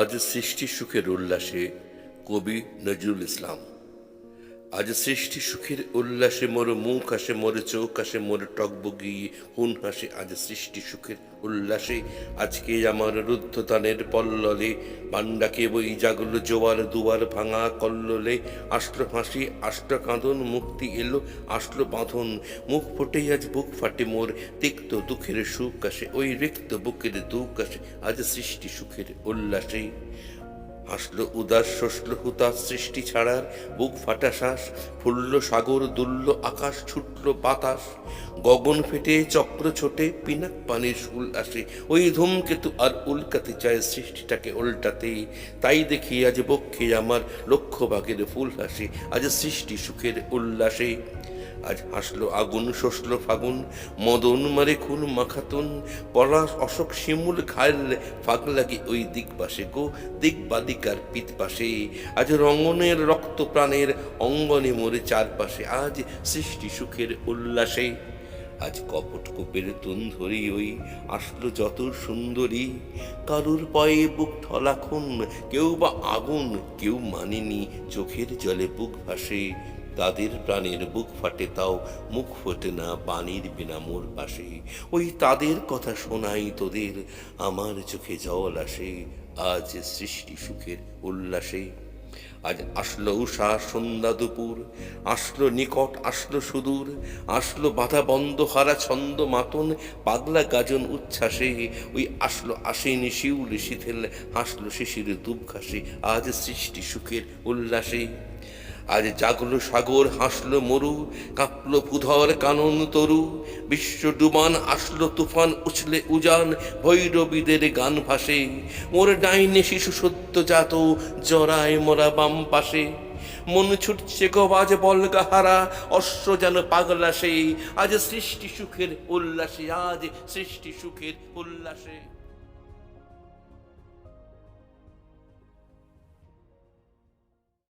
আজ সৃষ্টি সুখের উল্লাসে কবি নজরুল ইসলাম। আজ সৃষ্টি সুখের উল্লাসে মোর মুখ হাসে, মোর চোখ হাসে, মোর টকবগি হুন হাসে। আজ সৃষ্টি সুখের উল্লাসে আজকে আমার রুদ্ধদানের পল্ললে পাণ্ডাকে বই জাগলো জোয়ার দুয়ার ভাঙা কল্লোলে। আসলো হাসি আসলো কাঁদন, মুক্তি এলো আসলো বাঁধন। মুখ ফুটেই আজ বুক ফাটে মোর, তিক্ত দুঃখের সুখ আসে, ওই রিক্ত বুকের দুঃখ আসে। আজ সৃষ্টি সুখের উল্লাসে হাসলো উদাস শসলো হুতাশ সৃষ্টি ছাড়ার বুক ফাটা শ্বাস। ফুলল সাগর দুলল আকাশ, ছুটল বাতাস, গগন ফেটে চক্র ছোটে পিনাক পানির শুল আসে। ওই ধূমকেতু আর উল্কাতে চায় সৃষ্টিটাকে উল্টাতে। তাই দেখি আজ বক্ষে আমার লক্ষ ভাগের ফুল হাসে। আজ সৃষ্টি সুখের উল্লাসে আজ হাসলো আগুন শসলো ফাগুন, মদন মারে খুন মাখাতুন। পলাশ অশোক শিমুল ঘাল ফাগ লাগে ওই দিক পাশে গো, দিক বাদিকার পিত পাশে। আজ রঙনের রক্ত প্রাণের অঙ্গনে মোরে চারপাশে। আজ সৃষ্টি সুখের উল্লাসে আজ কপট কূপের তুন ধরি ওই আসলো যত সুন্দরী। কারুর পায়ে বুক ঠলাখুন, কেউ বা আগুন কেউ মানেনি, চোখের জলে বুক ভাসে। তাদের প্রাণের বুক ফাটে তাও মুখ ফোটে না বাণীর বিনা মোর পাশে। ওই তাদের কথা শোনাই তোদের, আমার চোখে জল আসে। আজ সৃষ্টি সুখের উল্লাসে আজ আসলো উষা সন্ধ্যা দুপুর, আসলো নিকট আসলো সুদূর, আসলো বাধা বন্ধ হারা ছন্দ মাতন পাগলা গাজন উচ্ছ্বাসে। ওই আসলো আসেনি শিউল শিথিল, হাসলো শিশির দুব ঘাসে। আজ সৃষ্টি সুখের উল্লাসে আজ জাগলো সাগর হাসলো মরু, কাঁপলো ভূধর কানন তরু। বিশ্ব ডুবান আসলো তুফান উছলে উজান, ভৈরবীদের গান ভাসে। মোর ডাইনে শিশু সদ্যজাত জরায় মোরা বাম পাশে। মন ছুটছে গবাজ বলগাহারা, অশ্ব যেন পাগলা সেই। আজ সৃষ্টি সুখের উল্লাসে, আজ সৃষ্টি সুখের উল্লাসে।